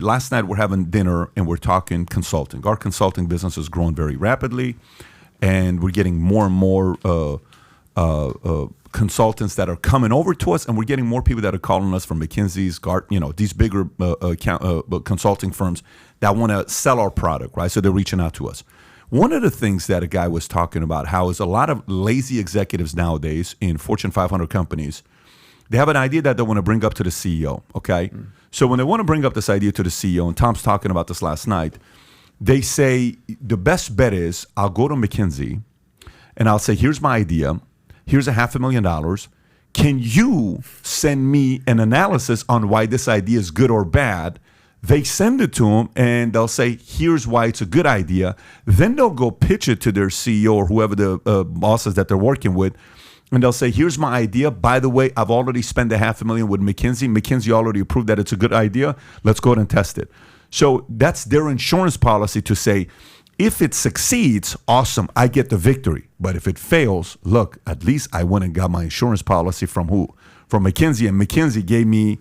Last night we're having dinner and we're talking consulting. Our consulting business is growing very rapidly, and we're getting more and more consultants that are coming over to us, and we're getting more people that are calling us from McKinsey's, these bigger consulting firms that want to sell our product, right? So they're reaching out to us. One of the things that a guy was talking about, how is a lot of lazy executives nowadays in Fortune 500 companies, they have an idea that they want to bring up to the CEO, okay? So when they want to bring up this idea to the CEO, and Tom's talking about this last night, they say, the best bet is I'll go to McKinsey and I'll say, here's my idea. Here's $500,000. Can you send me an analysis on why this idea is good or bad? They send it to them and they'll say, here's why it's a good idea. Then they'll go pitch it to their CEO or whoever the bosses that they're working with. And they'll say, here's my idea. By the way, I've already spent $500,000 with McKinsey. McKinsey already approved that it's a good idea. Let's go ahead and test it. So that's their insurance policy to say, if it succeeds, awesome, I get the victory. But if it fails, look, at least I went and got my insurance policy from who? From McKinsey. And McKinsey gave me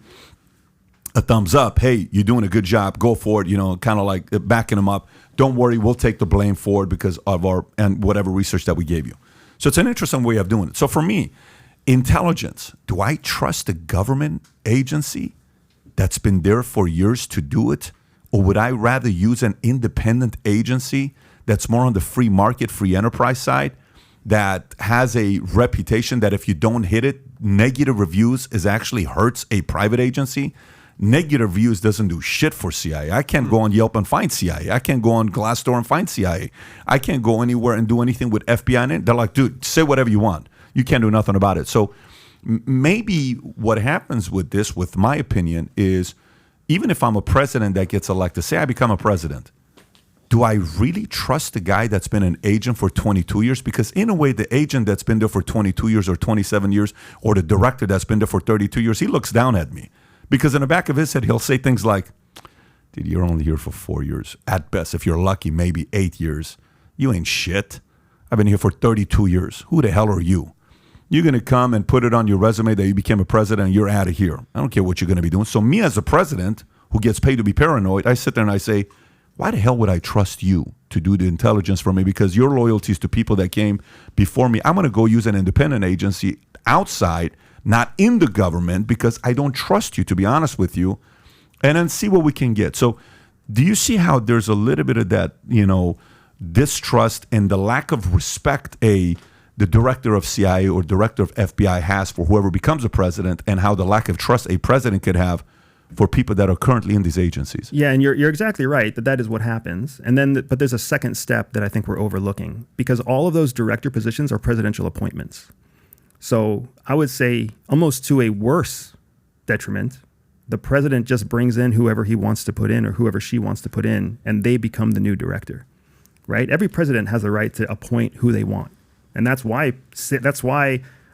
a thumbs up. Hey, you're doing a good job. Go for it. Kind of like backing them up. Don't worry, we'll take the blame for it because of and whatever research that we gave you. So it's an interesting way of doing it. So for me, intelligence, do I trust a government agency that's been there for years to do it? Or would I rather use an independent agency that's more on the free market, free enterprise side, that has a reputation that if you don't hit it, negative reviews actually hurts a private agency? Negative reviews doesn't do shit for CIA. I can't go on Yelp and find CIA. I can't go on Glassdoor and find CIA. I can't go anywhere and do anything with FBI in it. They're like, dude, say whatever you want. You can't do nothing about it. So maybe what happens with this, with my opinion, is even if I'm a president that gets elected, say I become a president, do I really trust the guy that's been an agent for 22 years? Because in a way, the agent that's been there for 22 years or 27 years, or the director that's been there for 32 years, he looks down at me. Because in the back of his head, he'll say things like, dude, you're only here for 4 years. At best, if you're lucky, maybe 8 years. You ain't shit. I've been here for 32 years. Who the hell are you? You're going to come and put it on your resume that you became a president and you're out of here. I don't care what you're going to be doing. So me as a president who gets paid to be paranoid, I sit there and I say, why the hell would I trust you to do the intelligence for me? Because your loyalties to people that came before me, I'm going to go use an independent agency outside, not in the government, because I don't trust you, to be honest with you, and then see what we can get. So do you see how there's a little bit of that, distrust and the lack of respect the director of CIA or director of FBI has for whoever becomes a president, and how the lack of trust a president could have for people that are currently in these agencies? Yeah, and you're exactly right that is what happens. And then, but there's a second step that I think we're overlooking, because all of those director positions are presidential appointments. So I would say almost to a worse detriment, the president just brings in whoever he wants to put in or whoever she wants to put in, and they become the new director, right? Every president has the right to appoint who they want. And that's why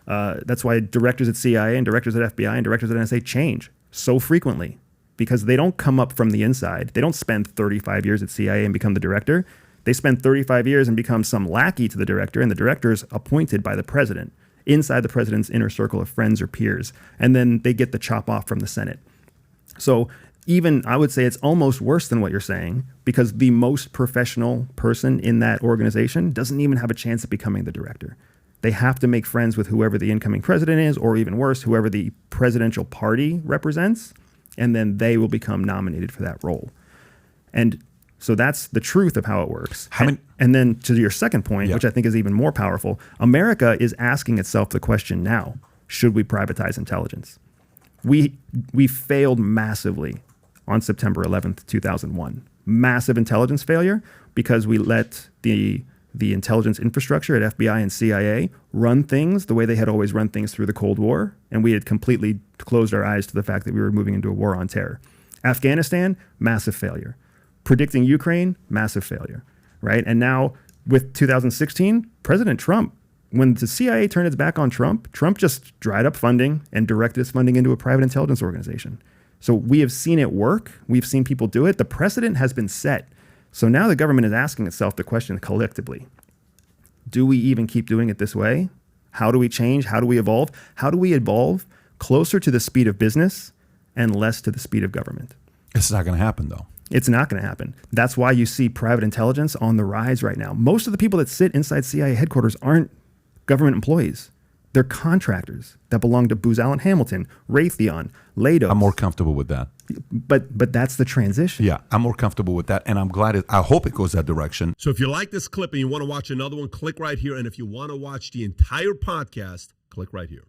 directors at CIA and directors at FBI and directors at NSA change so frequently, because they don't come up from the inside. They don't spend 35 years at CIA and become the director. They spend 35 years and become some lackey to the director, and the director is appointed by the president inside the president's inner circle of friends or peers. And then they get the chop off from the Senate. So even I would say it's almost worse than what you're saying, because the most professional person in that organization doesn't even have a chance at becoming the director. They have to make friends with whoever the incoming president is, or even worse, whoever the presidential party represents, and then they will become nominated for that role. And so that's the truth of how it works. And then to your second point, which I think is even more powerful, America is asking itself the question now, should we privatize intelligence? We failed massively on September 11th, 2001. Massive intelligence failure, because we let the intelligence infrastructure at FBI and CIA run things the way they had always run things through the Cold War, and we had completely closed our eyes to the fact that we were moving into a war on terror. Afghanistan, massive failure. Predicting Ukraine, massive failure, right? And now with 2016, President Trump, when the CIA turned its back on Trump, Trump just dried up funding and directed its funding into a private intelligence organization. So we have seen it work. We've seen people do it. The precedent has been set. So now the government is asking itself the question collectively, do we even keep doing it this way? How do we change? How do we evolve? How do we evolve closer to the speed of business and less to the speed of government? It's not going to happen, though. It's not going to happen. That's why you see private intelligence on the rise right now. Most of the people that sit inside CIA headquarters aren't government employees. They're contractors that belong to Booz Allen Hamilton, Raytheon, Leidos. I'm more comfortable with that. But that's the transition. Yeah, I'm more comfortable with that, and I'm glad I hope it goes that direction. So if you like this clip and you want to watch another one, click right here. And if you want to watch the entire podcast, click right here.